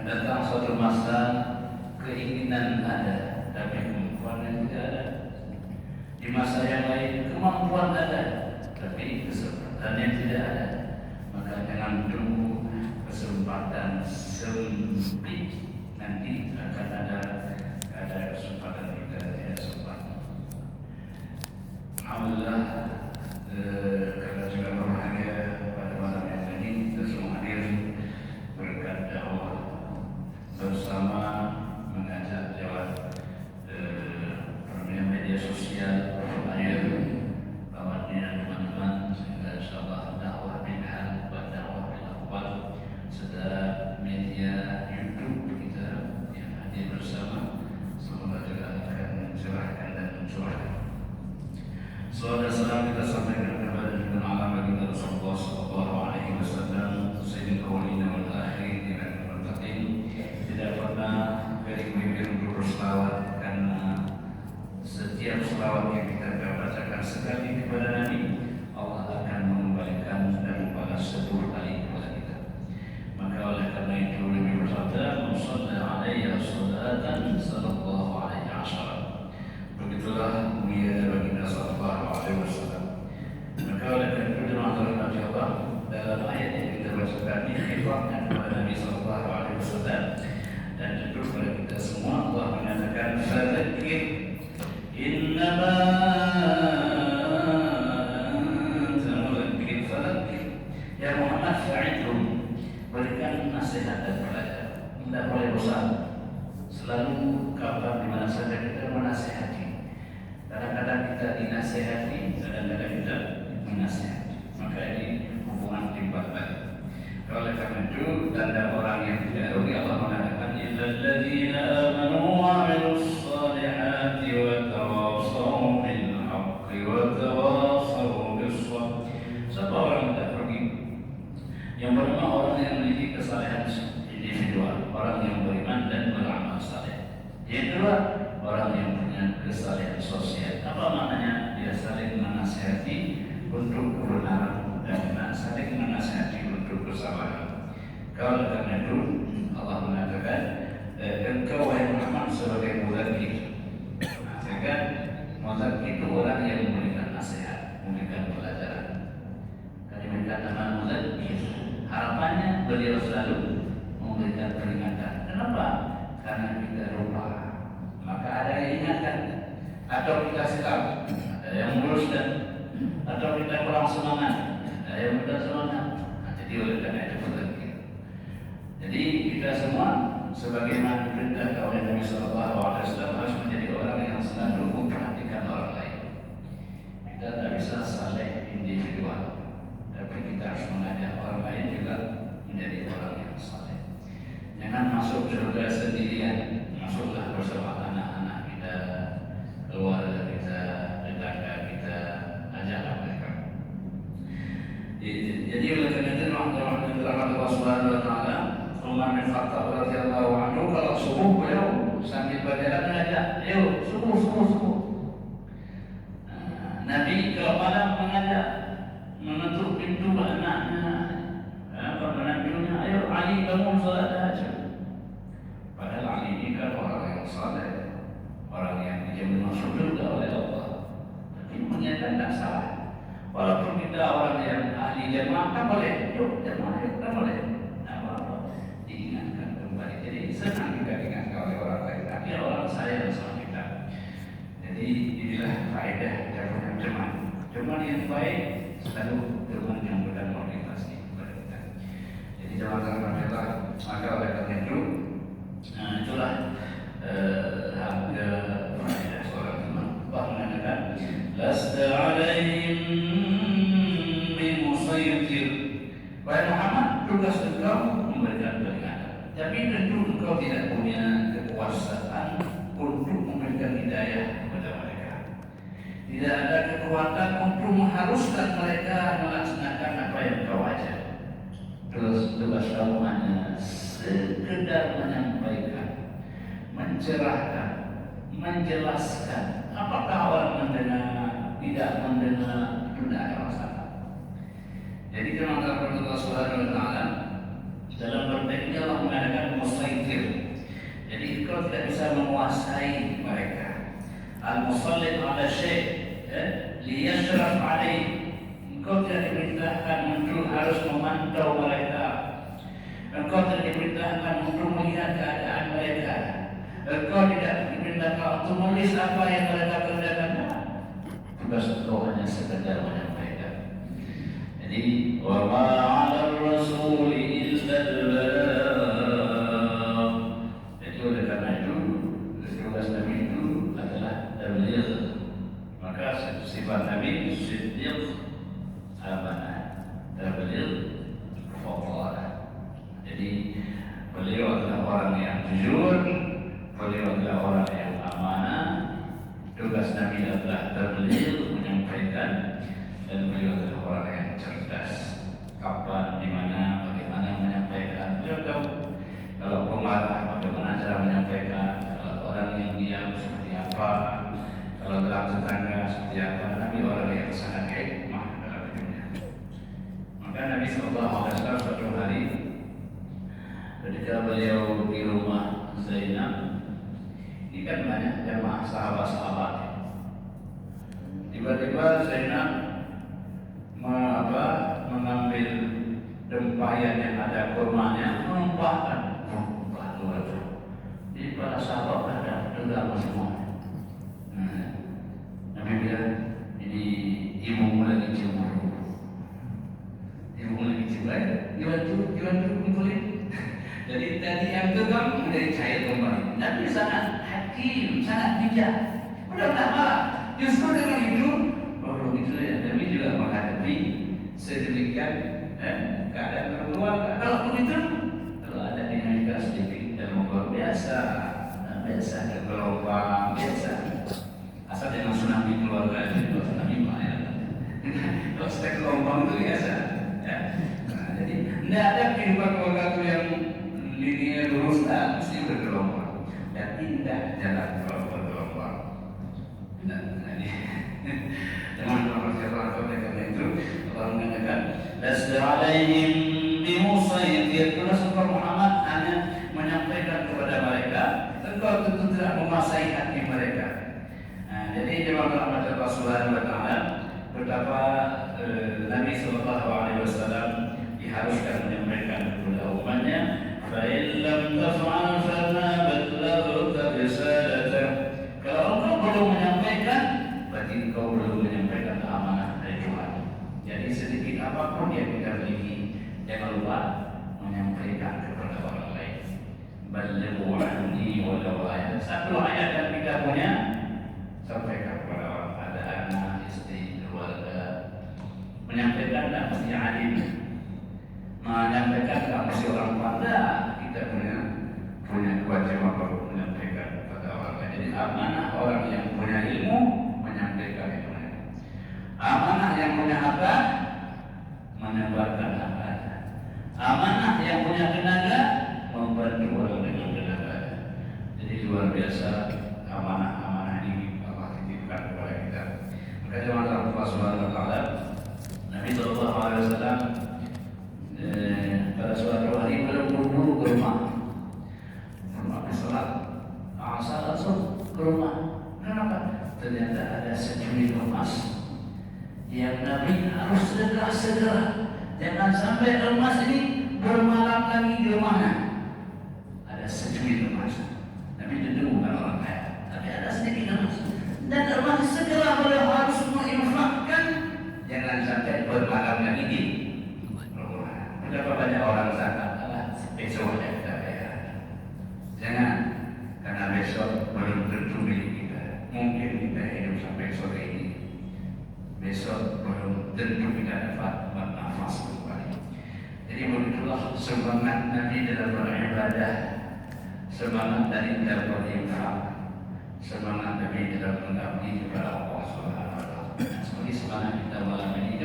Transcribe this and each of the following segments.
datang suatu masa keinginan ada, tapi kemampuan yang tidak ada. Di masa yang lain kemampuan ada, tapi kesempatan yang tidak ada. Maka jangan tunggu kesempatan sempit, nanti akan ada kesempatan kita tidak sempat. Alhamdulillah, karena juga berbahagia pada malam yang ini kita semua hadir berkat dakwah bersama mengajak lewat media sosial lewatnya teman-teman, sehingga insyaallah dakwah bid'ah wa dakwah bil aqwal serta media YouTube kita yang hadir bersama semoga juga akan mencerahkan dan mencurahkan. Salam kita sampaikan kepada junjungan alam baginda Rasulullah sallallahu alaihi wasallam, sayyidil awwalin wal akhirin yang bertakdim. Tidak pernah dari mimpi untuk berselawat, karena setiap selawat yang kita bacakan sekali kepada Nabi, Allah akan mengembalikan dan membalas 10 kali kepada kita. Maka oleh karena itu Nabi bersabda, "Shalla alaiya salatan sallallahu alaihi wasallam." Begitulah mulia baginda sallallahu alaihi wasallam. Maka oleh karena itu rahmati Allah, dalam ayat yang kita bacakan ini khitbahnya kepada Nabi sallallahu alaihi wasallam dan tentu kepada kita semua. Allah mengatakan, "Fadzakir innama anta mudzakir fadzakir." Ya Muhammad, fa'idhum, berikan nasihat dan pelajaran. Tidak boleh bosan. Selalu kapan di mana saja kita menasihati. Kadang-kadang kita dinasihati, kadang-kadang kita menasihati. Maka ini hubungan timbal balik. Oleh karena itu, tanda orang yang tidak rugi, Allah mengatakan, "Illal ladzina amanu wa 'amilus shalihati wa tawassaw bil haqqi wa tawassaw bis sabr." Siapa orang yang tidak rugi? Yang pertama, orang yang memiliki kesalehan individual, orang yang beriman dan beramal saleh. Yang kedua, orang yang punya kesalehan sosial. Apa maknanya? Dia saling menasihati untuk kebenaran dan saling menasihati untuk kesalahan. Kalau karena itu Allah mengatakan, engkau wahai Muhammad sebagai mudzakir. Sehingga mudzakir itu orang yang memberikan nasihat, memberikan pelajaran. Kalimat kata mudzakir, harapannya beliau selalu memberikan peringatan. Kenapa? Karena kita lupa. Maka ada yang ingatkan, atau kita silap, ada yang meluruskan, atau kita kurang semangat, ada yang mudah semangat. Jadi oleh karena itu mudzakir. Jadi kita semua sebagaimana diperintahkan oleh Nabi sallallahu alaihi wasallam harus menjadi orang yang selalu memperhatikan orang lain. Kita tidak bisa saleh individual, tapi kita harus mengajak orang lain juga menjadi orang yang saleh. Jangan masuk surga sendirian, masuklah bersama anak-anak kita, keluarga kita, tetangga kita, ajaklah mereka. Jadi oleh karena itu Allah Subhanahu wa taala, Umar bin Khattab radhiyallahu anhu kalau subuh beliau sambil berjalan mengajak, "Ayo subuh." Nabi kalau malam mengajak, menutup pintu anaknya, menantunya, "Ayo Ali, bangun salat tahajud." Padahal Ali ini kan orang yang saleh, orang yang dijamin masuk surga oleh Allah. Tapi ternyata tidak salah. Walaupun kita orang yang ahli jamaah, kan boleh, yuk jamaah, yuk kan boleh. Nah, apa diingatkan kembali. Jadi senang kita diingatkan oleh orang lain. Tapi orang sayang sama kita. Jadi inilah faedah kita punya teman. Teman yang baik selalu teman yang berikan motivasi kepada kita. Jadi jangan kita, maka oleh karena itu, itulah harga faedah seorang teman. Allah mengatakan, "Lasta 'alaihim bimusaytir." Wahai Muhammad, tugas engkau memberikan peringatan. Tapi tentu engkau tidak punya kekuasaan untuk memberikan hidayah kepada mereka. Tidak ada kekuatan untuk mengharuskan mereka melaksanakan apa yang kau ajar. Tugas kamu hanya sekedar menyampaikan, mencerahkan, menjelaskan. Apakah orang mendengar, tidak mendengar, itu tidak ada masalah. Jadi firman Allah Subhanahu wa taala dalam konteks ini Allah mengatakan musaytir berzikir. Jadi engkau tidak bisa menguasai mereka. Al-musallit ala syekh liyashraf alaih. Engkau tidak diperintahkan untuk harus memantau mereka. Engkau tidak diperintahkan untuk melihat keadaan mereka. Engkau tidak diperintahkan untuk menulis apa yang mereka kerjakan. Tugas engkau hanya sekedar menyampaikan. Jadi wa ma 'alal rasul illa al-balagh. Jadi oleh karena itu tugas Nabi itu adalah tabligh. Maka sifat Nabi siddiq, amanah, tabligh, fadlah. Jadi beliau adalah orang yang jujur, beliau adalah orang yang amanah. Tugas Nabi adalah tabligh, menyampaikan, dan beliau adalah orang yang cerdas. Kapan, di mana, bagaimana menyampaikan, beliau tahu. Kalau pemarah, bagaimana cara menyampaikan. Kalau orang yang diam seperti apa. Kalau dalam tetangga seperti apa. Nabi orang yang sangat hikmah dalam hidupnya. Maka Nabi SAW suatu hari ketika beliau di rumah Zainab, ini kan banyak jamaah sahabat-sahabat. Tiba-tiba Zainab mengambil tempayan yang ada kurmanya, menumpahkan. Jadi para sahabat ada tegang semua. Nabi bilang, ini ibumu lagi cemburu. Ibumu lagi cemburu, dibantu kumpulin. Jadi tadi yang tegang menjadi cair kembali. Nabi sangat hakim, sangat bijak. Udah tak marah. Justru dengan itu, itu ya. Nabi juga menghadapi sedemikian keadaan keluarga. Kalau begitu, kalau ada dinamika sedikit dan luar biasa, ada gelombang biasa. Asal jangan tsunami keluarga itu, tsunami ya. Kalau sudah gelombang itu biasa. Ya. Nah, jadi tidak ada kehidupan keluarga itu yang linear lurus, mesti bergelombang dan indah jalan kalau bergelombang. Nah, jadi teman-teman karena itu Allah mengatakan lasta alaihim bimusaytir. Rasulullah Muhammad hanya menyampaikan kepada mereka, engkau tentu tidak menguasai hati mereka. Nah, jadi jemaah rahmat Allah Subhanahu wa taala, betapa Nabi sallallahu alaihi wasallam diharuskan menyampaikan kepada umatnya, fa in lam taf'al fa ma ballaghta risalatahu. Kalau engkau belum menyampaikan, berarti engkau belum menyampaikan amanah dari Tuhan. Jadi sedikit apapun yang kita miliki, jangan lupa menyampaikan kepada orang lain. Ballighu anni walau ayat. Satu ayat yang kita punya, sampaikan kepada orang, ada anak, istri, keluarga. Menyampaikan tak mesti alim, menyampaikan tak mesti orang pandai. Kita punya kewajiban untuk menyampaikan kepada orang lain. Jadi amanah orang yang punya ilmu menyampaikan ilmu. Amanah yang punya harta menebarkan harta. Amanah yang punya tenaga membantu orang dengan tenaga. Jadi luar biasa amanah ini Allah titipkan kepada kita. Maka jemaah Allah Subhanahu wa taala, Nabi sallallahu alaihi wasallam pada suatu hari buru-buru ke rumah salat asar langsung ke rumah. Kenapa? Ternyata ada securi emas yang Nabi harus segera. Jangan sampai emas ini bermalam lagi di rumahnya. Ada securi emas. Nabi tentu bukan orang kaya, tapi ada sedikit emas. Dan emas segera beliau harus menginfakkan. Jangan sampai bermalam lagi di rumah. Berapa banyak orang zakat? Besok aja kita bayar. Jangan, karena besok belum tentu milik kita. Mungkin kita hidup sampai sore ini, besok belum tentu kita dapat bernafas kembali. Jadi begitulah semangat Nabi dalam beribadah, semangat dari dalam berinfak, semangat Nabi dalam mengabdi kepada Allah Subhanahu wa taala. Seperti semangat kita malam ini,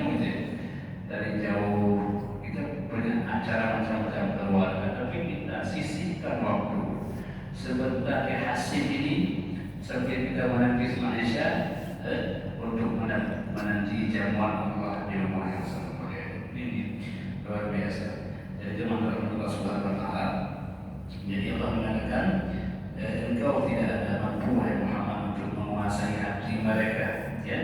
dari jauh kita punya acara macam-macam keluarga, tapi kita sisihkan waktu sebentar ke hasil ini sampai kita menanti Malaysia untuk menanti jamuan Allah di rumah yang sangat mulia ini. Luar biasa. Jadi jemaah Allah Subhanahu wa taala, Jadi Allah mengatakan, engkau tidak ada mampu wahai Muhammad untuk menguasai hati mereka. Ya,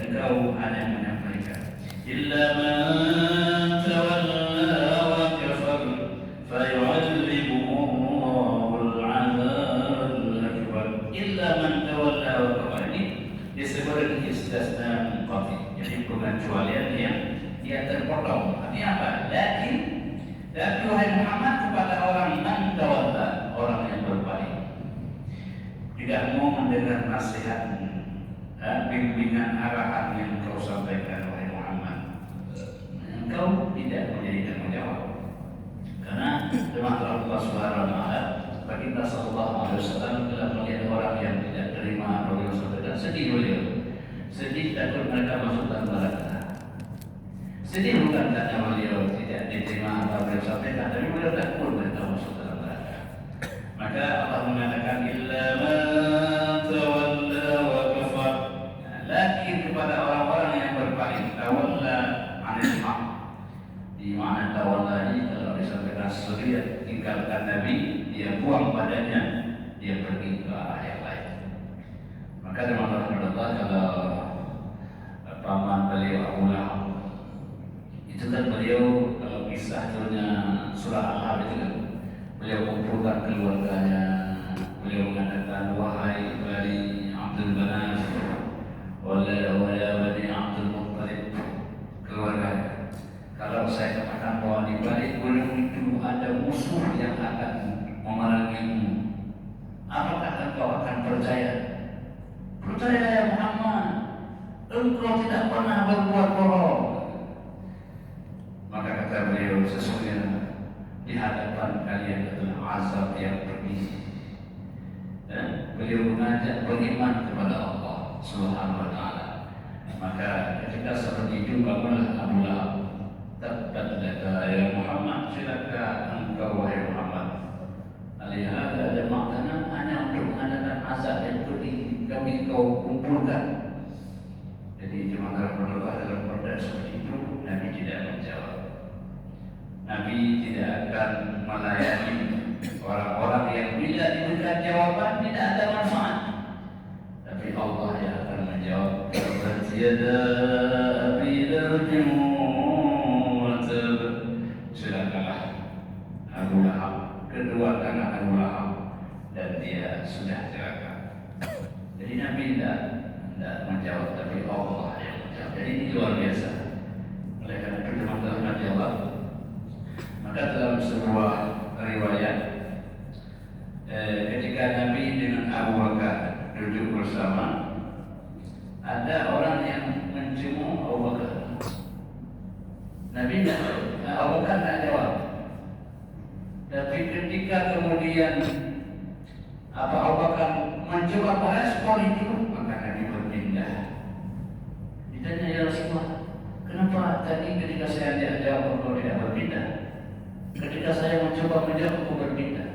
engkau hanya menyampaikan. Illa man tawalla wa kafar fayu'adhibuhu Allahul 'adzabal akbar. Illa man tawalla wa kafar, ini disebut istisna munqati. Jadi pengecualian yang terpotong. Artinya apa? Tapi wahai Muhammad, kepada orang man tawalla, orang yang berpaling, tidak mau mendengar nasihat, bimbingan arahan yang kau sampaikan wahai Muhammad, engkau tidak menjadi tanggung jawab. Karena firman Allah Subhanahu wa taala, baginda sallallahu alaihi wasallam telah melihat orang yang tidak terima apa yang sampaikan, sedih beliau. Sedih takut mereka masuk dalam neraka. Sedih bukan karena beliau tidak diterima apa beliau sampaikan, tapi beliau takut mereka masuk dalam neraka. Maka Allah mengatakan illa man tawalla wa kafar. Lakin kepada orang-orang yang berpaling, tawalla anil haq. Di mana tawalla ini kalau disampaikan sesuatu dia tinggalkan Nabi, dia buang badannya, dia pergi ke arah yang lain. Maka teman-teman Allah, kalau paman beliau Abu Lahab itu kan beliau, kalau kisah turunnya surah Al-Ahzab itu kan beliau kumpulkan keluarganya, beliau mengatakan wahai Bani Abdul Manaf wala Bani Abdul Muttalib, keluarganya, kalau saya katakan bahwa di balik gunung itu ada musuh yang akan memerangimu, apakah engkau akan percaya? Percaya ya Muhammad, engkau tidak pernah berbuat bohong. Maka kata beliau, sesungguhnya di hadapan kalian adalah azab yang pedih. Dan beliau mengajak beriman kepada Allah Subhanahu wa taala. Maka ketika seperti itu bangunlah Abu Lahab. Tabbat laka ya Muhammad, celaka engkau wahai Muhammad. Alihada ada makna hanya untuk mengadakan azab yang pedih kami kau kumpulkan. Jadi jemaah Allah dalam perda seperti itu, Nabi tidak menjawab. Nabi tidak akan melayani orang-orang yang bila diberikan jawaban tidak ada manfaat. Tapi Allah yang akan menjawab. Tiada Abi Lahabin wa tab. Celakalah Abu Lahab, kedua anak Abu Lahab, dan dia sudah celaka. Jadi Nabi tidak menjawab, tapi Allah yang menjawab. Jadi ini luar biasa. Oleh karena itu teman-teman jawab. Maka dalam sebuah riwayat, ketika Nabi dengan Abu Bakar duduk bersama, ada orang yang mencium Abu Bakar. Nabi Abu Bakar tidak jawab. Tapi ketika kemudian Abu Bakar mencoba merespon itu, maka Nabi berpindah. Ditanya, ya Rasulullah, kenapa tadi ketika saya jawab engkau tidak berpindah? Ketika saya mencoba menjawab, aku berpindah.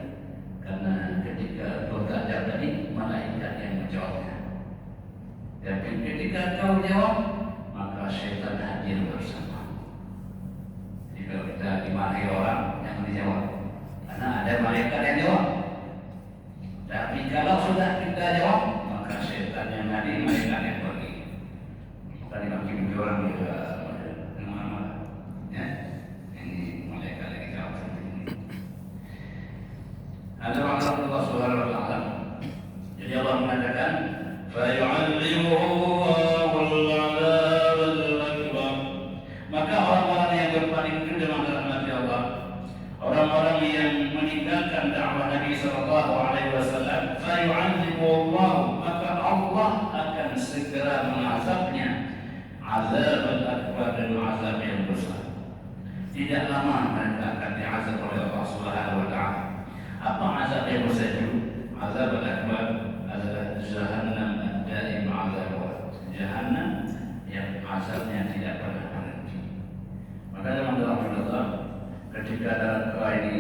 Karena ketika kau tak jawab tadi, malaikat yang menjawabnya. Tapi ketika kau jawab, maka syaitan hadir bersama. Jadi kalau kita dimarahi orang, yang dijawab, karena ada malaikat yang jawab. Tapi kalau sudah kita jawab, maka syaitan yang hadir, malaikat yang pergi. Tadi makin orang juga marah, ya. Ada makna Allah Subhanahu wa taala. Jadi Allah mengatakan fayu'allimuhu Allahul 'adzabal akbar. Maka orang-orang yang berpaling itu dengan rahmat Allah, orang-orang yang meninggalkan dakwah Nabi sallallahu alaihi wasallam, fayu'allimuhu Allah, maka Allah akan segera mengazabnya azabal akbar, dan azab yang besar. Tidak lama mereka akan diazab oleh Allah Subhanahu wa taala. Apa azab yang besar itu? Azab al-akbar adalah jahannam ad-daim azab. Jahannam yang azabnya tidak pernah berhenti. Maka teman-teman Allah, ketika neraka ini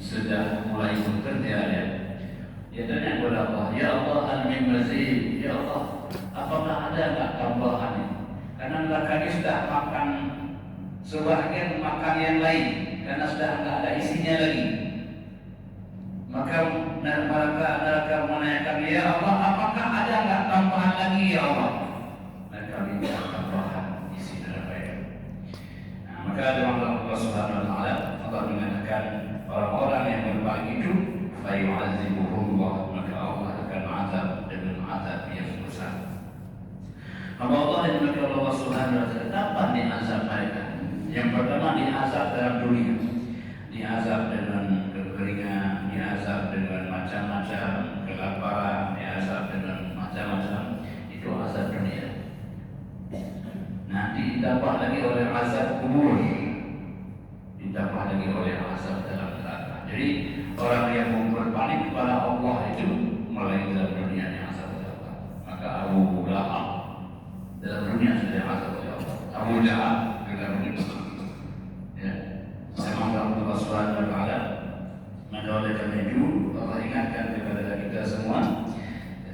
sudah mulai bekerja, dia tanya kepada Allah, ya Allah, al-min mazid, ya Allah, apakah ada tak tambahan? Karena neraka ini sudah makan sebagian makan yang lain, karena sudah tidak ada isinya lagi. Maka mereka menanyakan, ya Allah, apakah ada nggak tambahan lagi ya Allah? Mereka minta tambahan isi neraka itu. Nah, maka dalam Allah Subhanahu Wa Taala Allah mengatakan orang-orang yang berbalik itu, fayu'adzibuhullah, maka Allah akan azab dengan azab yang besar. Allah yang dimaksud Allah Subhanahu Wa Taala, kapan diazab mereka? Yang pertama diazab dalam dunia, diazab dengan kekeringan, diazab dengan macam-macam kelaparan, diazab dengan macam-macam, itu azab dunia. Nah, ditambah lagi oleh azab kubur, ditambah lagi oleh azab dalam neraka. Jadi orang yang berbalik kepada Allah itu mulai dalam dunia yang azab oleh Allah. Maka Abu Lahab dalam dunia sudah azab oleh Allah. Abu Lahab dalam dunia. Ya, sama Allah Subhanahu Wa Taala. Maka oleh karena itu Allah ingatkan kepada kita semua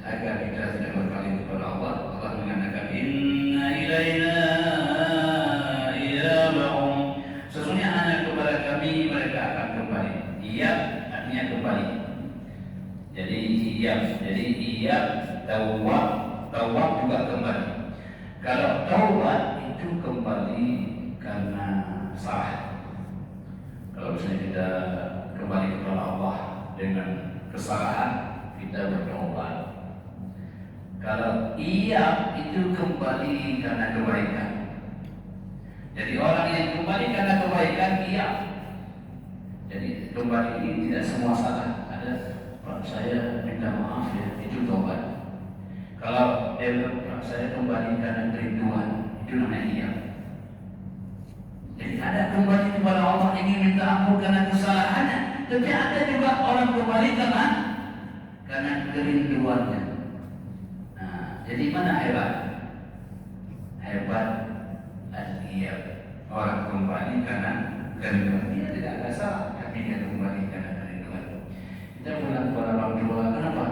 agar kita tidak berbalik kepada Allah. Allah mengatakan, Inna ilaina iyabahum, sesungguhnya hanya kepada kami mereka akan kembali. Iyab artinya kembali. Jadi iyab tawab juga kembali. Kalau taubat itu kembali karena salah. Kalau misalnya kita kembali kepada Allah dengan kesalahan, kita bertobat. Kalau iya itu kembali karena kebaikan. Jadi orang yang kembali karena kebaikan, iya. Jadi kembali ini tidak semua salah. Ada, Pak, saya minta maaf ya, itu tobat. Kalau dia bilang, Pak, saya kembali karena kerinduan, itu namanya iya. Jadi ada kembali kepada Allah ingin minta ampun karena kesalahannya, tapi ada juga orang kembali karena kerinduannya. Nah, jadi mana hebat? Hebat al-iyab, orang kembali karena kerinduan. Dia tidak ada salah, tapi dia kembali karena kerinduan. Kita bilang kepada orang tua, kenapa?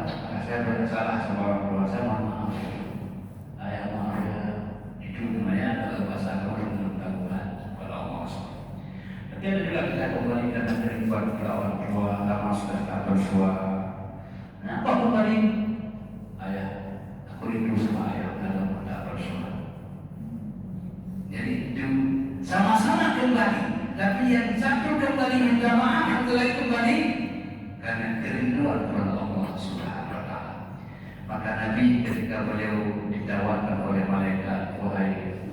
Saya banyak salah sama orang tua, saya mohon maaf. Ayah maaf ya, itu namanya kalau bahasa agama Tapi ada juga kita kembali karena kerinduan kepada orang tua, lama sudah tak bersua. Nah, apa kembali? Ayah, aku rindu sama ayah, lama tak bersua. Jadi itu sama-sama kembali, tapi yang satu kembali minta maaf, yang lain kembali karena kerinduan kepada Allah Subhanahu Wa Taala. Maka Nabi ketika beliau ditawarkan oleh malaikat, wahai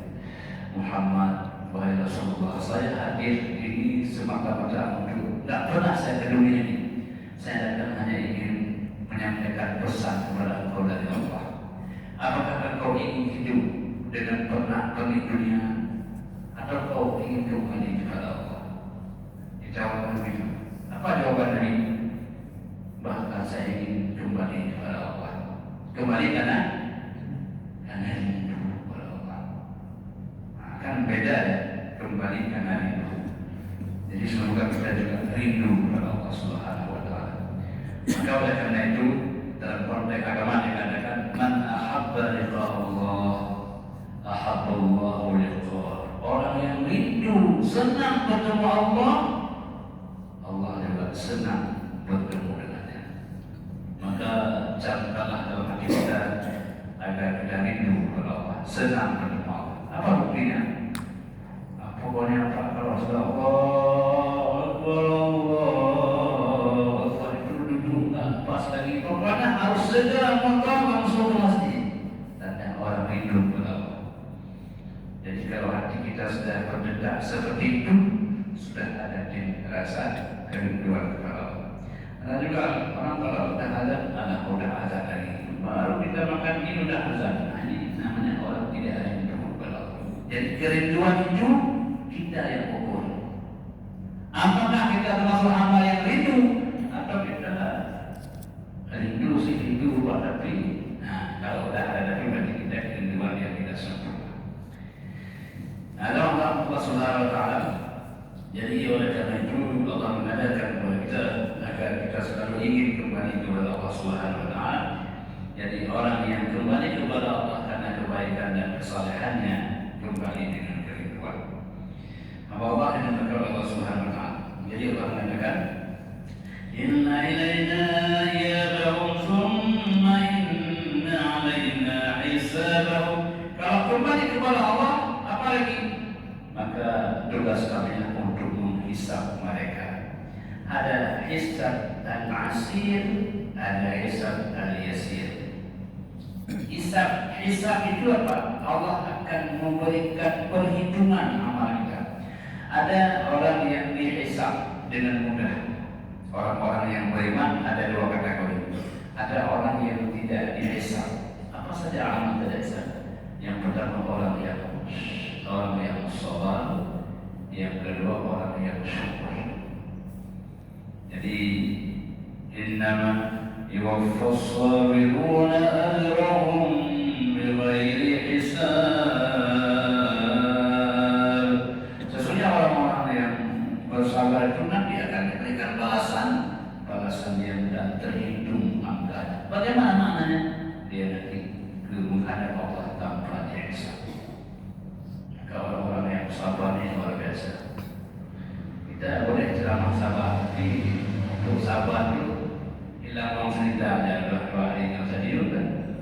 Muhammad, wahai Rasulullah, saya hadir ini semata-mata untuk, tidak pernah saya ke dunia ini. Saya datang hanya ingin menyampaikan pesan kepada engkau dari Allah. Apakah engkau ingin hidup dengan pernak-pernik dunia, atau kau ingin kembali kepada Allah? Dijawab begitu. Apa jawaban Nabi? Bahkan saya ingin kembali kepada Allah. Kembali karena rindu kepada Allah. Kan beda ya, kembali karena rindu. Jadi semoga kita juga rindu kepada Allah Subhanahu Wa Taala. Maka oleh karena itu dalam konteks agama dikatakan, man ahabba liqa Allah ahabba Allahu liqa'ah. Orang yang rindu, senang bertemu Allah, Allah juga senang bertemu dengannya. Maka camkanlah dalam hati kita agar kita rindu kepada Allah, senang bertemu Allah. Apa buktinya? Pokoknya apa? Kalau sudah Allah itu duduk pas lagi, pokoknya harus segera membangun suatu masjid. Dan orang rindu kepada Allah. Jadi kalau hati kita sudah berdetak seperti itu, sudah ada di rasa kerinduan kepada Allah. Karena juga orang kalau udah azan, udah azan lagi, baru kita makan ini udah azan. Nah, ini namanya orang tidak rindu kepada Allah. Jadi kerinduan itu kita yang ukur. Apakah kita termasuk hamba yang rindu atau kita rindu sih rindu tapi kalau udah ada tapi berarti kita kerinduan yang tidak sempurna. Nah, Allah Subhanahu Wa Taala. Jadi oleh karena itu Allah mengajarkan kepada kita agar kita selalu ingin kembali kepada Allah Subhanahu Wa Taala. Jadi orang yang kembali kepada Allah karena kebaikan dan kesalehannya kembali dengan kerinduan. Allah yang mengatakan Allah Subhanahu Wa Taala. Jadi Allah mengatakan, Inna ilaina hisabahum. Kalau kembali kepada Allah, apa lagi? Maka tugas kami untuk menghisab mereka. Ada hisab al-asir, ada hisab al-yasir. Hisab itu apa? Allah akan memberikan perhitungan amal kita. Ada orang yang dihisab dengan mudah. Orang-orang yang beriman ada dua kategori. Ada orang yang tidak dihisab. Apa saja amal tidak dihisab? Yang pertama orang yang sabar, yang kedua orang yang syukur. Jadi innama yuwaffas sabiruna ajrahum bighairi hisab. Sesungguhnya orang-orang yang bersabar itu nanti akan diberikan balasan yang tidak terhitung angkanya. Bagaimana maknanya? Dia nanti menghadap Allah tanpa dihisab. Orang-orang yang sabar ini luar biasa. Kita boleh ceramah sabar, tapi untuk sabar itu hilang uang cerita dan dua hari yang saya diurutkan.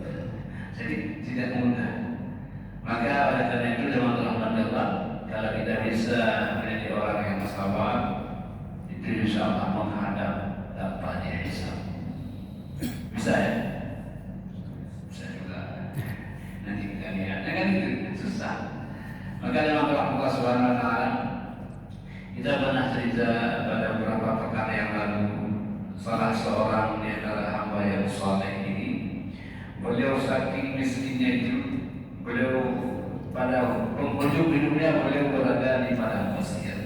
Jadi tidak mudah. Maka oleh karena itu zaman telah mendapat, kalau kita bisa menjadi orang yang sabar, itu insya Allah menghadap tanpa dihisab. Bisa ya? Bisa juga. Nanti kita lihat. Jangan itu susah. Maka dalam Allah Subhanahu wa taala kita pernah cerita pada beberapa pekan yang lalu, salah seorang di antara hamba yang saleh ini, beliau saking miskinnya itu, beliau pada penghujung hidupnya beliau berada di padang pasir.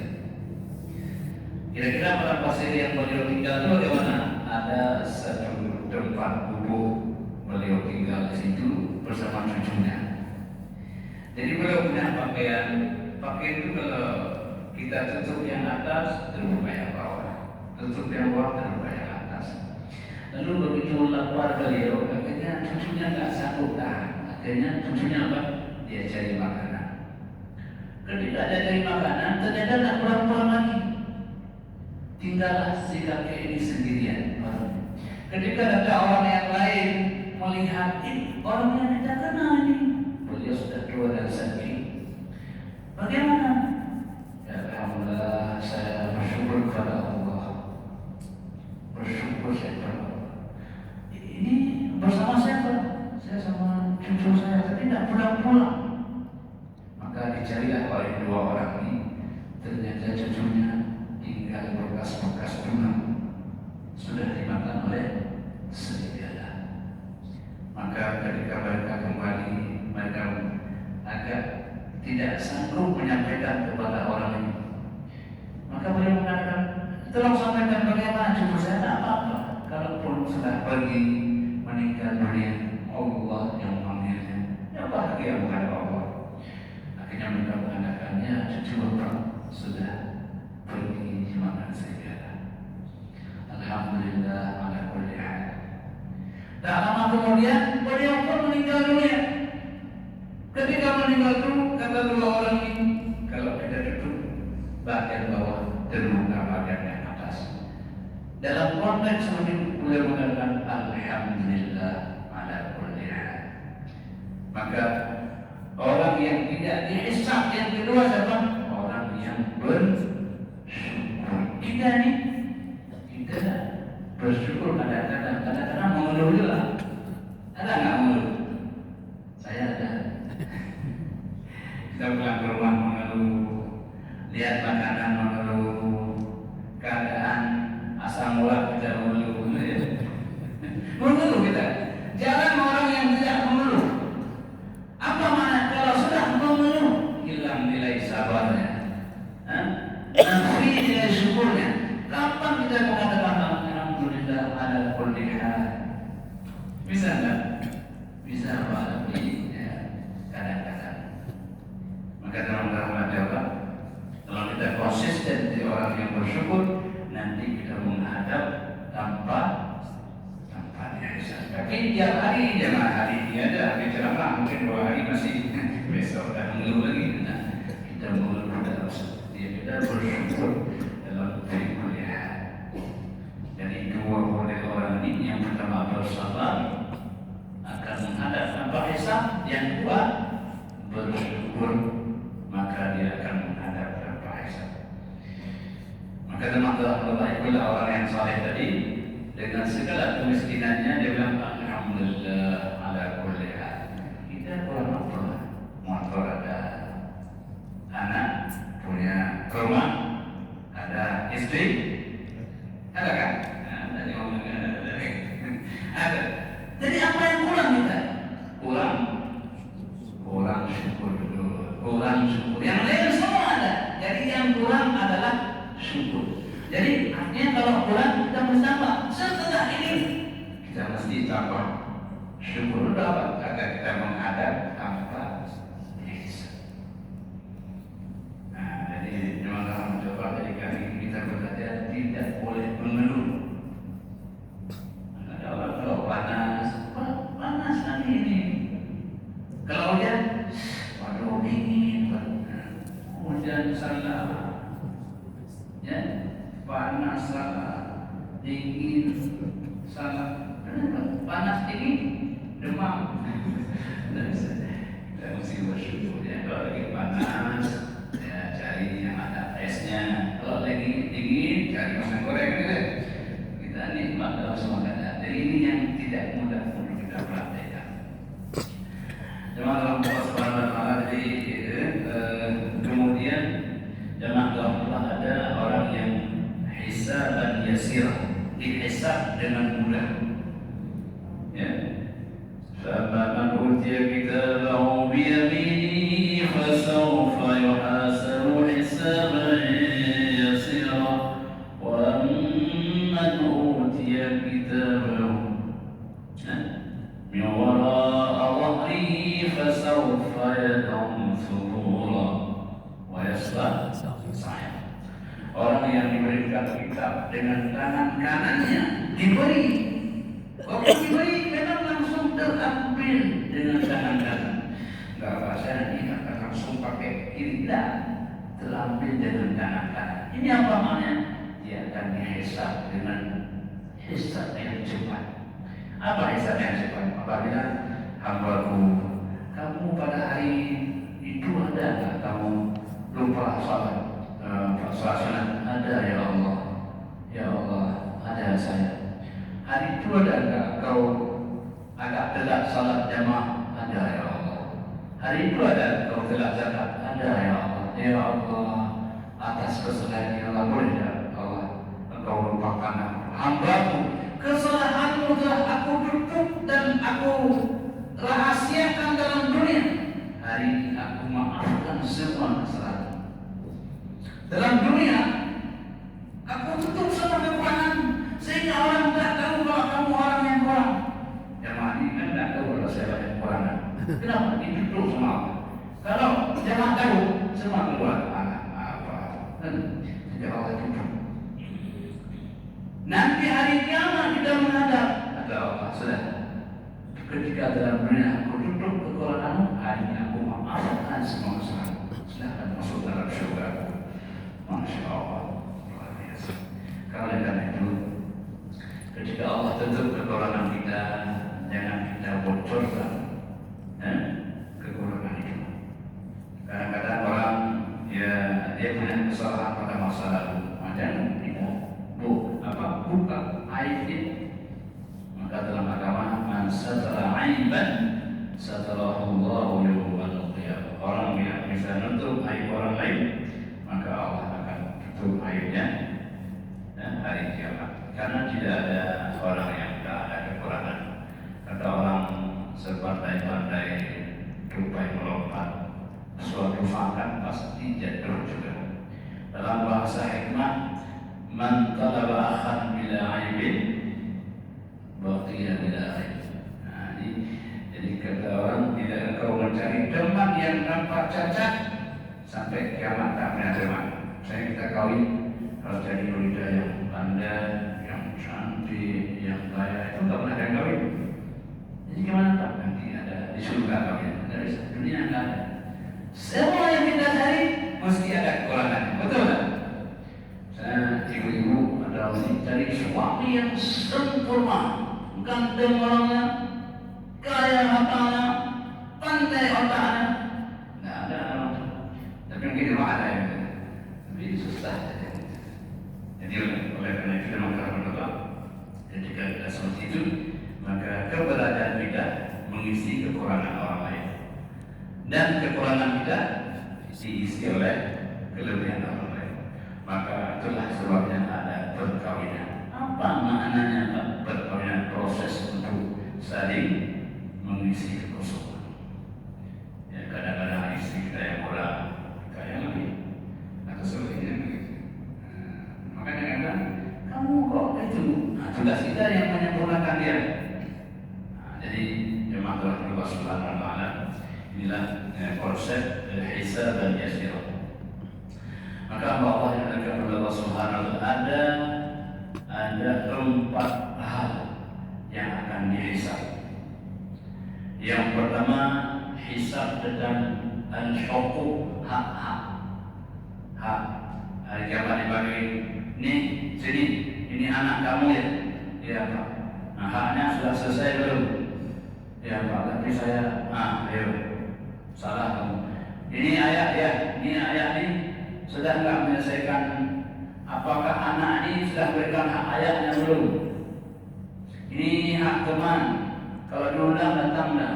Kira-kira padang pasir yang beliau tinggal itu bagaimana? Ada satu tempat gubuk, beliau tinggal di situ bersama cucunya. Jadi beliau punya pakaian itu kalau kita tutup yang atas terbuka yang bawah, tutup yang bawah terbuka yang atas. Lalu begitu lapar beliau, akhirnya cucunya nggak sanggup tahan. Akhirnya cucunya apa? Dia cari makanan. Ketika dia cari makanan, ternyata tak pulang-pulang lagi. Tinggallah si kakek ini sendirian. Ketika ada orang yang lain melihat ini, orang yang tidak kenal ini, beliau sudah tua dan sakit. Bagaimana? Ya, alhamdulillah saya bersyukur kepada Allah. Bersyukur saya kepada Allah. Ini bersama siapa? Saya sama cucu saya, tapi tidak pulang-pulang. Maka dicarilah oleh dua orang ini. Ternyata cucunya tinggal bekas-bekas bunga sudah dimakan oleh serigala. Maka ketika mereka kembali, mereka agak tidak sanggup menyampaikan kepada orang ini. Maka beliau mengatakan, tolong sampaikan bagaimana cucu saya tidak apa-apa. Kalaupun sudah pergi meninggal dunia, Allah yang memanggilnya. Ya bahagia bukan Allah. Akhirnya mereka mengatakannya, cucu bapak sudah pergi dimakan serigala. Alhamdulillah ala kulli hal. Tak lama kemudian beliau pun meninggal dunia. Ketika meninggal itu kata dua orang ini, kalau kita duduk bagian bawah terbuka bagian yang atas. Dalam konteks ini beliau mengatakan alhamdulillah ala kulli hal. Maka orang yang tidak dihisab yang kedua siapa? Orang yang bersyukur. Kita bersyukur kadang-kadang mengeluh juga. Ada nggak mengeluh? Saya ada. Kita pulang ke rumah mengeluh, lihat makanan mengeluh, keadaan asam urat kita mengeluh, mengeluh kita. Jangan orang yang tidak mengeluh. Apa makna kalau sudah mengeluh hilang nilai sabarnya, nanti nilai syukurnya. Kapan kita mengatakan alhamdulillah ala kulli hal? Bisa enggak? Bisa Pak, ya, kadang-kadang. Maka dalam jawab, kalau kita konsisten jadi orang yang bersyukur, nanti kita menghadap tanpa dihisab. Tapi tiap hari jangan hari ini ada, hari ceramah mungkin 2 hari masih besok udah mengeluh lagi. Nah, kita mengeluh terus. Kita bersyukur dalam kuliah. Jadi dua model orang ini, yang pertama bersabar akan menghadap tanpa hisab, yang kedua Maka teman-teman itulah orang yang saleh tadi, dengan segala kemiskinannya dia bilang alhamdulillah ala kulli hal. Kita kurang apa? Motor ada, anak punya rumah, ada istri, ada kan? Ada yang ngomong ada. Jadi apa yang kurang kita? Kurang syukur dulu, kurang syukur. Yang lain semua ada. Jadi yang kurang adalah syukur. Jadi artinya kalau kurang kita mesti tambah. Setelah ini kita mesti tambah syukur dapat agar kita menghadap tanpa hisab. Nah, jadi jangan mencoba dari kali ini kita belajar tidak boleh mengeluh. Ada orang kalau panas lagi ini. Kalau hujan, waduh dingin, hujan salah, ya panas salah, dingin salah, panas dingin, demam. Kita mesti bersyukur ya. Kalau lagi panas, ya cari yang ada esnya. Kalau lagi dingin, cari pisang goreng gitu. Kita nikmat dalam semua keadaan. Jadi ini yang tidak mudah untuk kita praktekkan. Jemaah Allah Subhanahu wa taala, jadi kemudian jemaah Allah ada orang yang hisaban yasirah, dihisab dengan mudah. Ya. Faman utiya kitabahu bi yaminihi fasawfa yuhasabu hisaban yasira wa amman utiya kitabahu min wara'i dhahrihi fasawfa yad'u thubura wa yasla sa'ira. Orang yang diberikan kitab dengan tangan kanannya diberi. Waktu diberi memang langsung terambil dengan tangan kanan. Enggak bahasa ini akan langsung pakai kiri, tidak, terambil dengan tangan kanan. Ini apa maknanya? Dia akan dihisab dengan hisab yang cepat. Apa hisab yang cepat? Apabila hambaku, kamu pada hari itu ada nggak kamu lupa salat? Salat ada ya Allah, ya Allah ada saya. Hari itu ada nggak kau agak telat salat jamaah? Ada ya Allah. Hari itu ada kau telat zakat? Ada ya Allah. Ya Allah, atas kesalahan yang Allah boleh ya Allah, engkau lupakan aku. Hambaku, kesalahanmu telah aku tutup dan aku rahasiakan dalam dunia. Hari ini aku maafkan semua kesalahan. Dalam dunia, aku tutup semua kekurangan sehingga orang tidak tahu kalau kamu orang yang kurang. Jamaah ini kan tidak tahu kalau saya banyak kekurangan. Kenapa? Ditutup semua. Kalau jamaah tahu, semua keluar. Apa? Dan tidak Allah tutup. Nanti hari kiamat kita menghadap. Kata Allah, sudah. Ketika dalam dunia aku tutup kekuranganmu, hari ini aku maafkan semua kesalahan. Silahkan masuk dalam surga. Masya Allah, luar biasa. Karena itu, ketika Allah tutup kekurangan kita, jangan kita bocorkan kekurangan itu. Kadang-kadang orang dia punya kesalahan pada masa lalu, jangan kita buka aibnya. Maka dalam agama, man satara aiban satarahu Allahu yawmal qiyamah. Orang yang bisa menutup aib orang lain, maka Allah akan tutup aibnya hari kiamat. Karena tidak ada orang yang tak ada kekurangan. Kata orang sepandai-pandai tupai melompat, suatu makan pasti jatuh juga. Dalam bahasa hikmah, man talaba akhan bila aibin baqiya bila aib. Nah, jadi kata orang, tidak engkau mencari teman yang nampak cacat sampai kiamat tak punya teman. Saya kita kawin, kalau jadi murid yang pandai, yang cantik, yang kaya, itu tak pernah ada yang kawin. Jadi gimana tak? Nanti ada di surga kawin, dari dunia nggak ada. Semua yang kita cari mesti ada kekurangan, betul tak? Saya ibu-ibu ada cari suami yang sempurna, ganteng orangnya, kaya hartanya, pandai otaknya. Nggak ada orang. Tapi mungkin ada yang lebih susah. itu, maka keberadaan kita mengisi kekurangan orang lain, dan kekurangan kita diisi oleh kelebihan orang lain. Maka itulah sebabnya ada perkawinan. Apa maknanya perkawinan? Proses untuk saling mengisi kekosongan. Ya, kadang-kadang istri kita yang kurang, kita yang lebih, atau sebaliknya begitu. Makanya kadang kamu kok itu, tugas kita yang menyempurnakan dia. Jadi jemaah Allah Subhanahu Wa Taala, inilah konsep hisab dan yasir. Maka Allah yang akan Allah Subhanahu Wa Taala ada 4 hal yang akan dihisab. Yang pertama, hisab tentang al-huquq, hak-hak. Hak. Hari kiamat dibagi, nih sini, ini anak kamu ya, ya Pak. Nah, haknya sudah selesai belum? Ya Pak, tapi saya, ayo, salah kamu. Ini ayah ya, ini ayah nih sudah nggak menyelesaikan. Apakah anak ini sudah berikan hak ayahnya belum? Ini hak teman, kalau diundang datang dah.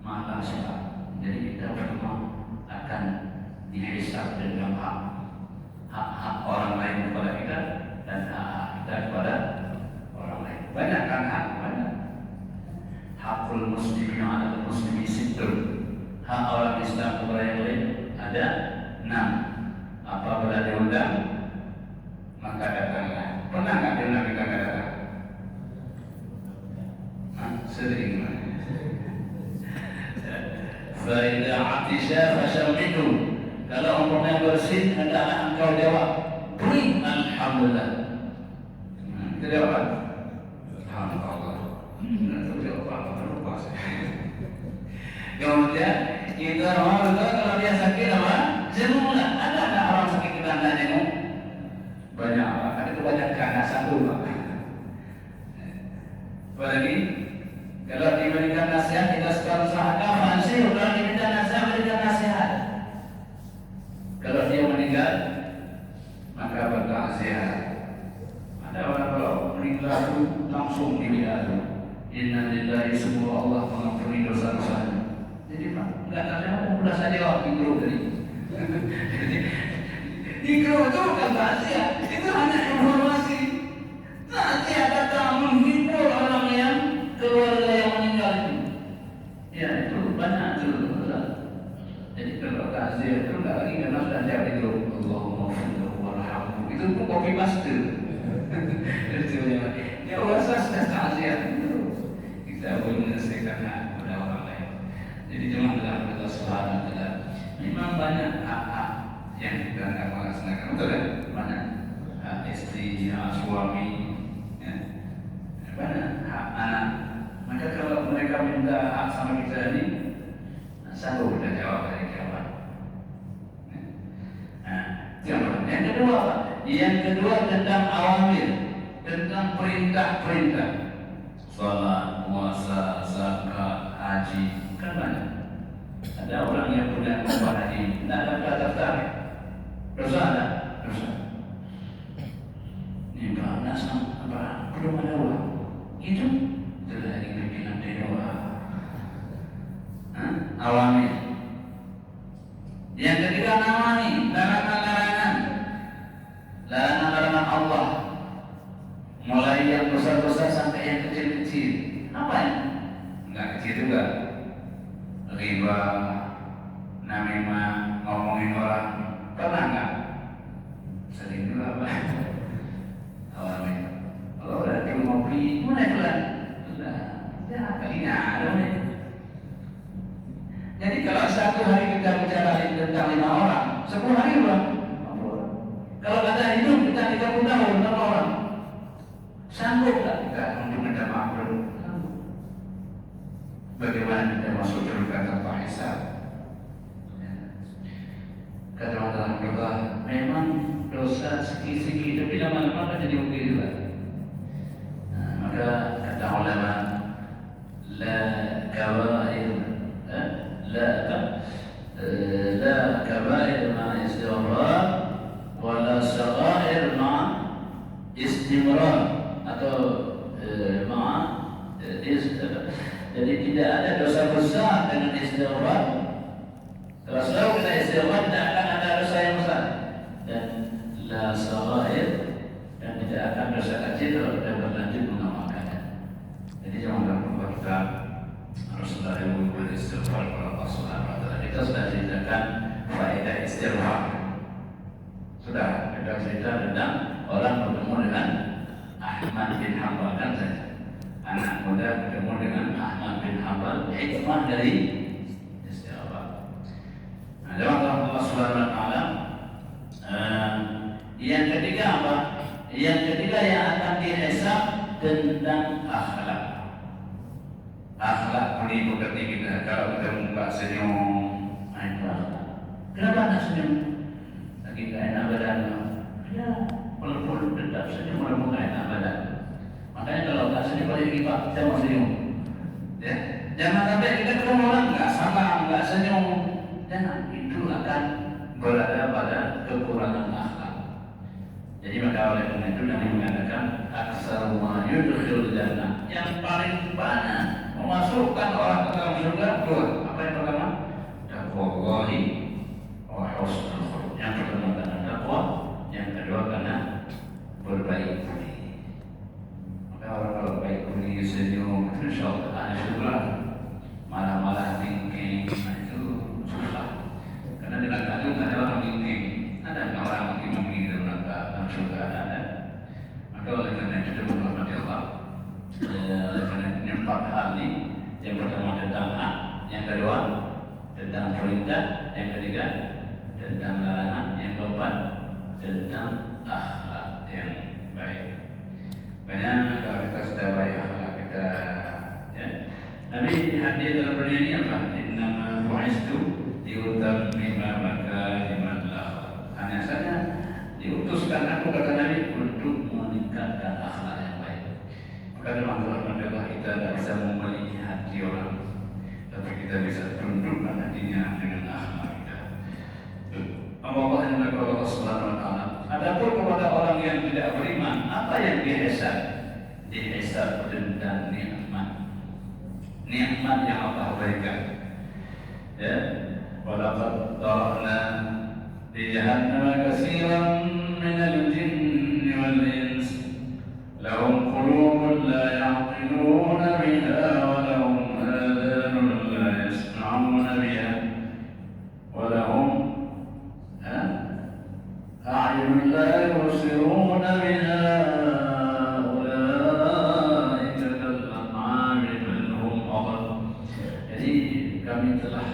Malah siapa? Jadi kita semua akan dihisab dengan hak orang lain kepada kita dan hak kita kepada orang lain. Banyak kan hak, banyak. Hakul muslimin ala muslimi sittun. Hak orang Islam kepada yang lain ada 6. Apabila diundang maka datanglah. Pernah nggak diundang kita nggak datang? Sering. Fa'idha atisha fashammidu. Kalau umpamanya bersin, hendaklah engkau jawab, beri alhamdulillah. Itu jawaban. Alhamdulillah. Itu jawaban. Lupa saya. Kemudian kita kalau dia sakit apa? Jenguklah. Ada nggak orang sakit kita nggak jenguk? Banyak apa? Kan itu banyak karena satu Pak. Apalagi kalau diberikan nasihat kita sekarang sahaja masih. Kalau diminta nasihat berikan nasihat. Kalau dia meninggal maka bertakziah. Ada orang kalau meninggal itu langsung dilihat. Inna lillahi, semua Allah mengampuni dosa-dosanya. Jadi Pak, enggak ada mudah saja waktu itu tadi. Ikro itu bukan takziah, itu hanya informasi. Takziah datang menghibur orang yang keluarga yang meninggal itu. Ya itu banyak itu. Jadi kalau takziah itu enggak lagi karena sudah jawab itu Allahumma firlahu warhamhu. Itu pun copy paste. Ya rasa sudah takziah itu. Kita boleh menyelesaikan hak pada orang lain. Jadi jemaah dalam Allah Subhanahu Wa Taala, memang banyak hak-hak yang kita tidak melaksanakan, betul kan? Banyak hak istri, hak suami, ya. Banyak hak anak. Maka kalau mereka minta hak sama kita ini, sanggup kita jawab dari kiamat. Yang kedua, tentang awamir, tentang perintah-perintah, salat, puasa, zakat, haji, kan banyak. Ada orang yang punya umrah haji, tidak ada daftar. Dosa ada, dosa. Ini karena apa? Belum ada uang. Itu telah dibikin dewa. Awamir. Yang ketiga nawani, larangan-larangan. Larangan-larangan Allah. Mulai yang besar-besar sampai yang kecil-kecil. Apa ya? Enggak kecil juga. Riba, namimah, ngomongin orang. Pernah enggak? Sering juga Pak. Awalnya kalau udah dia mau beli, mulai pelan. Ya kalinya ada nih. Jadi kalau satu hari kita bicara tentang 5 orang, 10 hari berapa? 50 orang. Kalau kata hidup kita 30 tahun, berapa orang? Sanggup tak kita untuk minta maaf? Bagaimana kita masuk surga tanpa hisab? Kata Allah, memang dosa segi-segi, tapi lama-lama akan jadi mungkin juga. Maka kata ulama, la kabair, la kabair ma istighfar, wala saghair ma istimrar, atau ma tidak ada dosa besar dengan istighfar. Kalau selalu kita istighfar tidak akan ada dosa yang besar dan la sagha'ir, dan tidak akan dosa kecil kalau kita berlanjut mengamalkannya. Jadi jangan lupa kita harus selalu beristighfar kepada Allah Subhanahu wa taala. Kita sudah ceritakan faedah istighfar. Sudah kita cerita tentang orang bertemu dengan Ahmad bin Hanbal, kan saja. Anak muda bertemu dengan Ahmad bin Hanbal, hikmah dari istighfar. Nah, dalam Allah Subhanahu wa taala yang ketiga apa? Yang ketiga yang akan dihisab tentang akhlak. Akhlak budi pekerti kita. Kalau kita muka senyum, itu akhlak. Kenapa nak senyum? Lagi tak enak badan. Ya, walaupun tetap senyum walaupun tak enak badan. Makanya kalau tak senyum boleh lipat, jangan senyum. Ya, jangan sampai kita ketemu orang nggak salam, nggak senyum. Jangan, itu akan berada pada kekurangan akhlak. Jadi maka oleh karena itu Nabi mengatakan aksaru ma yudkhilul jannah, yang paling banyak memasukkan orang ke dalam surga dua. Apa yang pertama? Taqwallahi wa husnul khuluq. Yang pertama karena takwa, yang kedua karena berbaik budi. Maka orang kalau baik budi, senyum, insyaallah ada surga. Malah-malah tinggi, itu susah. Karena dengan kandung ada orang tinggi, ada orang tinggi dalam surga ada. Maka oleh karena itu menghormati Allah. Oleh karena ini 4 hal ini. Yang pertama tentang hak, yang kedua tentang perintah, yang ketiga tentang larangan, yang keempat tentang akhlak yang baik. Banyak kalau kita sudah baik akhlak kita, ya. Nabi hadir dalam dunia ini apa? Innama bu'istu liutammima makarimal akhlaq. Hanya saja diutuskan aku, kata Nabi, untuk meningkatkan akhlak yang baik. Maka dalam Al-Quran kita tidak bisa membeli hati orang, tapi kita bisa tundukkan hatinya dengan akhlak kita. Allah yang melakukan Allah Subhanahu wa taala. Adapun kepada orang yang tidak beriman, apa yang dihisab? Dihisab tentang nikmat. Nikmat yang Allah berikan. Ya, walaqad dara'na di jahannam katsiran minal jinni wal ins lahum qulubun la ya'qiluna biha wa lahum adhanun la yasma'una biha wa lahum a'yunun la yubsiruna biha ulaika kal an'ami bal hum adall. Jadi kami telah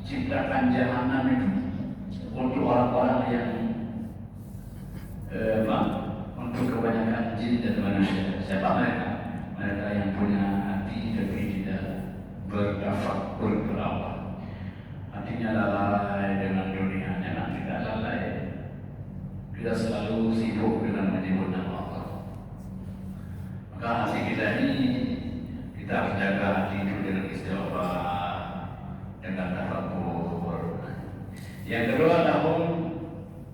ciptakan jahanam itu untuk orang-orang yang untuk kebanyakan jin dan manusia. Siapa mereka? Mereka yang punya hati tapi tidak berdafakkur kepada Allah. Hatinya lalai dengan dunia. Jangan tidak lalai. Kita selalu sibuk dengan menyebut nama Allah. Maka hati kita ini kita harus jaga hati itu dengan istighfar, dengan tafakkur. Yang kedua, lahum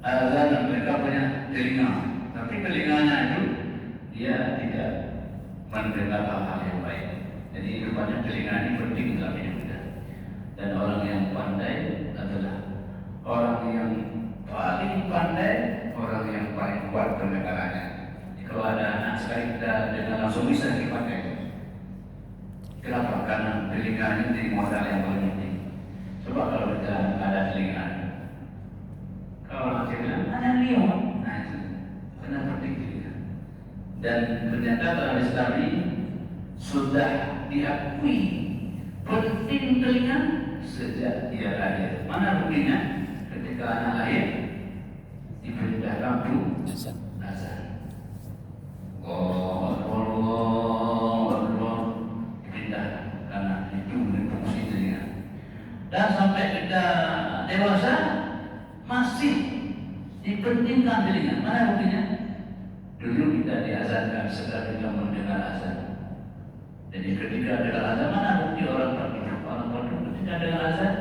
azan, mereka punya telinga, tapi telinganya itu dia tidak mendengar hal-hal yang baik. Jadi rupanya telinga ini penting dalam hidup kita. Dan orang yang pandai adalah orang yang paling pandai, orang yang paling kuat pendengarannya. Kalau ada anak sekali kita dengar langsung bisa dipakai. Kenapa? Karena telinga ini jadi modal yang paling penting. Coba kalau kita ada telinga, kalau orang bilang ada liur, nah itu karena penting telinga. Dan ternyata dalam Islam ini sudah diakui penting telinga sejak dia lahir. Mana buktinya? Ketika anak lahir diperintahkan untuk azan. Karena itu berfungsi telinga. Dan sampai kita dewasa masih dipentingkan telinga. Mana buktinya? Dulu kita diazankan setelah kita mendengar azan. Jadi ketika dengar azan, mana bukti orang patuh? Orang patuh ketika dengar azan,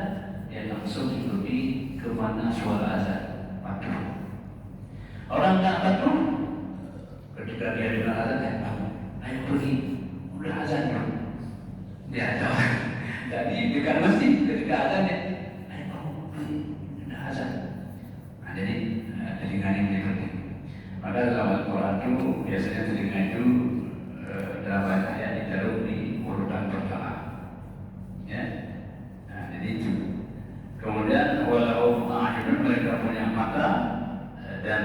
dia langsung ikuti kemana suara azan, patuh. Orang tak patuh, ketika dia dengar azan, dia ayo pergi, udah azan, dia jauh. Ketika masjid, ketika azan ya, ayo kamu beli azan. Nah, jadi telinga ini penting. Maka dalam Al-Quran itu biasanya telinga itu dalam bahasa ayat ditaruh di urutan pertama. Ya, nah, jadi itu. Kemudian walau a'yun, mereka punya mata dan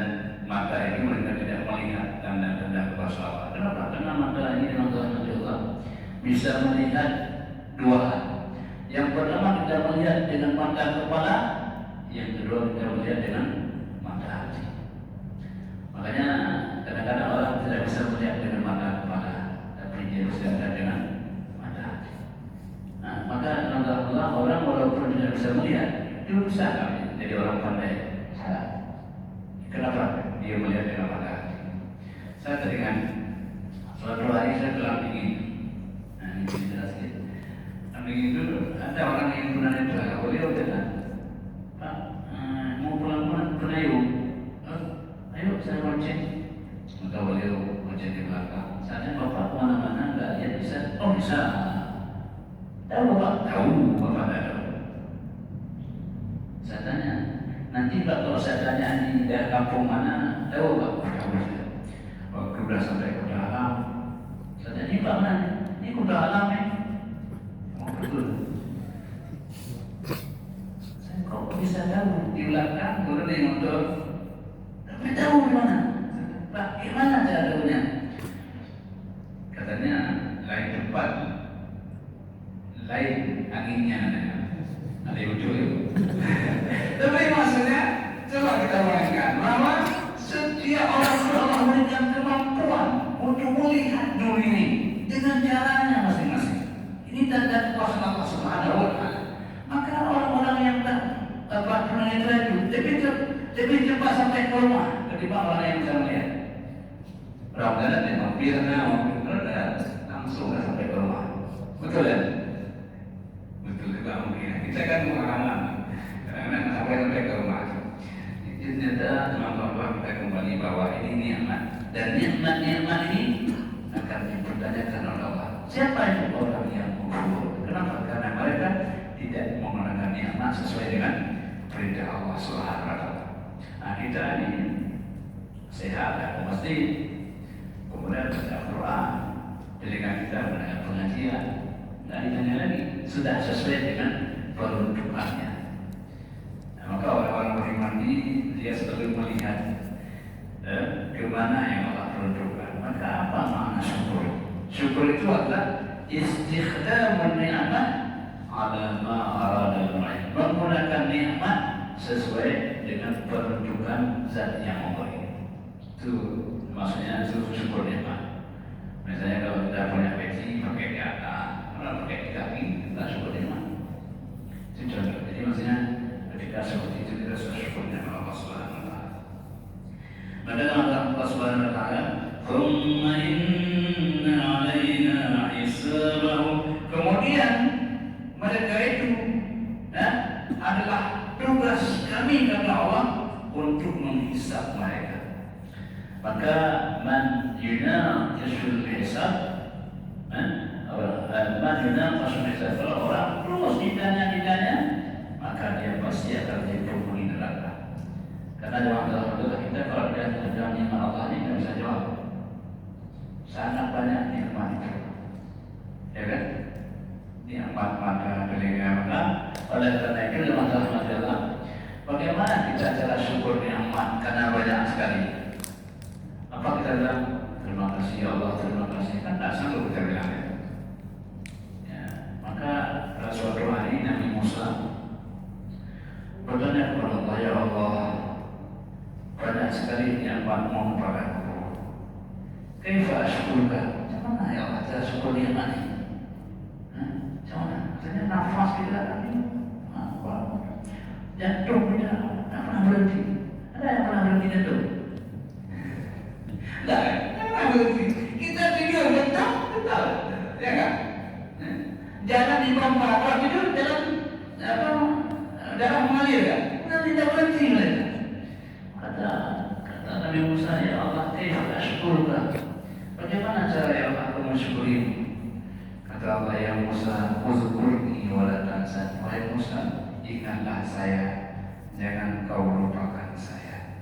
mata itu mereka tidak melihat tanda-tanda kuasa Allah. Kenapa? Karena mata ini memang Tuhan Allah bisa melihat dua hal. Yang pertama kita melihat dengan mata kepala, yang kedua kita melihat dengan mata hati. Makanya kadang-kadang orang tidak bisa melihat dengan mata kepala, tapi dia bisa melihat dengan mata hati. Nah, maka Allah orang walaupun tidak bisa melihat itu bisa jadi orang pandai. Kenapa? Dia melihat dengan mata hati. Saya teringat suatu hari saya bilang begini. Nah, ini jelas sedikit. Begitu ada orang yang tunanetra, beliau bilang, Pak, mau pulang ke Nayu, ayo saya bonceng. Maka beliau bonceng di belakang. Saatnya bapak kemana-mana nggak lihat bisa, oh bisa. Tahu Pak? Tahu, bapak tahu. Saya tanya, nanti Pak kalau saya tanya di daerah kampung mana, tahu Pak? Tahu saya. Waktu sudah sampai Kuda Alam, saya tanya, ini Pak mana? Ini Kuda Alam ya? Betul. Saya kok bisa tahu di belakang turun di motor, tapi tahu di mana? Pak, gimana cara tahunya? Katanya lain tempat, lain anginnya ada yang lucu. Tapi maksudnya coba kita bayangkan bahwa setiap orang Allah memberikan kemampuan untuk melihat dunia ini dengan caranya masing-masing. Ini tanda kuasa Allah Subhanahu wa Ta'ala. Maka orang-orang yang tak tunanetra itu lebih cepat sampai ke rumah ketimbang orang yang bisa melihat. Orang-orang yang mampirnya langsung sampai ke rumah. Betul ya? Betul juga mungkin. Kita kan pengalaman. Kadang-kadang sampai ke rumah. Jadi ternyata teman-teman kita kembali bahwa ini nikmat, dan nikmat-nikmat ini akan dipertanyakan oleh Allah. Siapa itu orang yang kufur? Kenapa? Karena mereka tidak menggunakan nikmat sesuai dengan perintah Allah Subhanahu wa Ta'ala. Nah, kita ini sehat dan mesti kemudian baca Quran, telinga kita mendengar pengajian, nggak ditanya lagi, sudah sesuai dengan peruntukannya. Nah, maka orang-orang beriman ini dia selalu melihat kemana yang Allah peruntukkan. Maka apa makna syukur? Syukur itu adalah istikhdamun ni'mat ala ma arada Allah. Menggunakan nikmat sesuai dengan peruntukan zat yang memberi. Itu maksudnya itu syukur nikmat. Misalnya kalau kita punya peci pakai di atas, kalau pakai di kaki, kita syukur nikmat. Itu contoh. Jadi maksudnya ketika seperti itu kita syukur nikmat Allah Subhanahu wa Ta'ala. Maka Allah Subhanahu wa Ta'ala, "Tsumma inna 'alaina hisabahum." Kemudian mereka itu adalah tugas kami kata Allah untuk menghisab mereka. Maka man yunaqisul hisab, man yunaqisul hisab, kalau orang terus ditanya, maka dia pasti akan dipenghuni neraka. Karena dalam Allah kita kalau dia sedang nikmat Allah ini tidak bisa jawab. Sangat banyak nikmat itu, ya kan? Nikmat mata, telinga, mata. Oleh karena itu dalam Allah, bagaimana kita cara syukur nikmat? Karena banyak sekali. Apa kita bilang? Terima kasih ya Allah, terima kasih. Kan tak sanggup kita bilang. Ya, maka pada suatu hari Nabi Musa bertanya kepada Allah, ya Allah, banyak sekali nikmat-Mu kepadaku. Kaifa syukurka? Macam mana ya Allah cara syukur nikmat ini? Macam mana? Maksudnya nafas kita tadi, jantung kita tak pernah berhenti. Ada yang pernah berhenti jantung? Tak, tak pernah berhenti. Kita tidur bentar, ya kan? Jalan di pompa, kalau tidur jalan darah mengalir kan? Kita tidak berhenti mereka. Kata Nabi Musa, ya Allah, kaifa syukurka? Bagaimana cara ya Allah aku mensyukurimu? Kata Allah, ya Musa, uzkurni wa la beralasan, wahai Musa, ingatlah saya, jangan kau lupakan saya.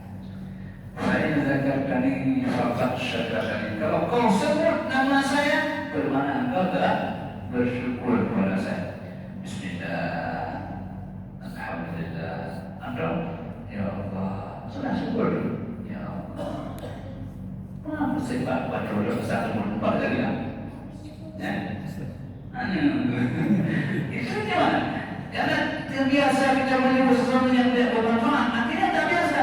Fa'in dzakartani faqad syakartani. Kalau kau sebut nama saya, bermakna engkau telah bersyukur kepada saya. Bismillah, alhamdulillah, atau ya Allah, sudah syukur. Ya Allah, bersifat pada satu empat kali ya. Itu gimana? Karena terbiasa kita menyebut sesuatu yang tidak bermanfaat, akhirnya tak biasa.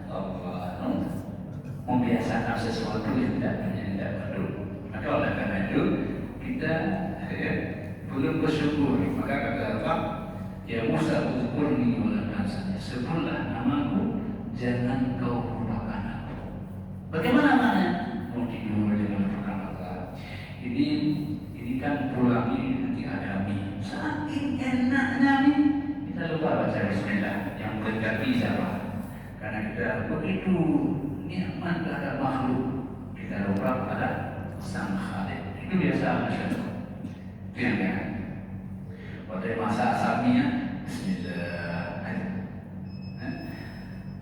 Allah membiasakan sesuatu yang tidak perlu. Maka oleh karena itu kita belum bersyukur. Maka kata Allah, ya Musa, uzkurni wala tansani. Sebutlah namaku, jangan kau lupakan aku. Bagaimana maknanya? Mau tidur jangan lupakan Allah. Ini kan pulangnya nanti ada mie. Saking enaknya nih, kita lupa baca Bismillah. Yang berkati siapa? Karena kita begitu nikmat terhadap makhluk, kita lupa pada Sang Khalik. Itu biasa masyarakat. Itu yang kan. Pada masa asamnya, Bismillah.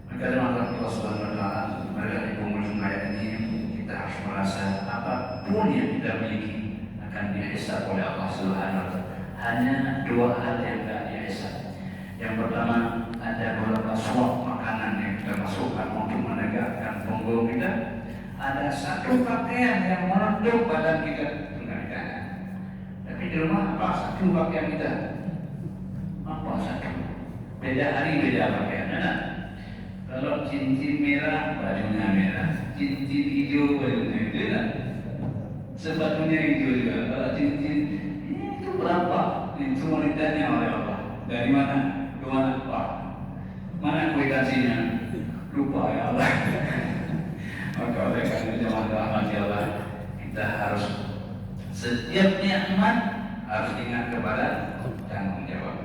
Maka dalam Allah Subhanahu Wa Taala pada penghujung ayat ini kita harus merasa apapun yang kita miliki akan dihisab oleh Allah Subhanahu Wa Taala. Hanya dua hal yang tidak dihisab. Yang pertama, ada beberapa suap makanan yang kita masukkan untuk menegakkan punggung kita. Ada satu pakaian yang menutup badan kita, tidak ditanya. Tapi di rumah apa satu pakaian kita? Apa satu? Beda hari beda pakaian. Nah, kalau cincin merah, bajunya merah. Cincin hijau, bajunya hijau. Sepatunya hijau juga. Kalau cincin itu berapa? Itu wanitanya oleh Allah. Dari mana? Kemana? Pak? Mana kuitansinya? Lupa ya Allah. Maka oleh karena jemaah rahmat Allah, kita harus setiap nikmat harus ingat kepada tanggung jawab.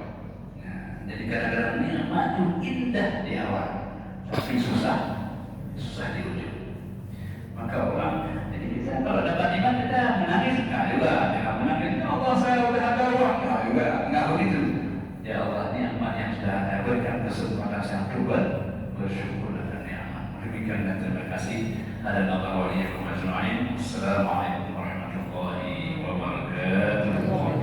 Nah, jadi kadang-kadang nikmat itu indah di awal, tapi susah di ujung. Maka orang, jadi kita kalau dapat nikmat kita menangis, nggak juga, jangan menangis. Ya Allah, saya udah ada uang, nggak juga, nggak begitu. Ya Allah, nikmat yang sudah Anda berikan kesempatan saya bersyukur atas nikmat. Demikian dan terima kasih. Ada Allah wa iyyakum ajma'in. Assalamualaikum warahmatullahi wabarakatuh.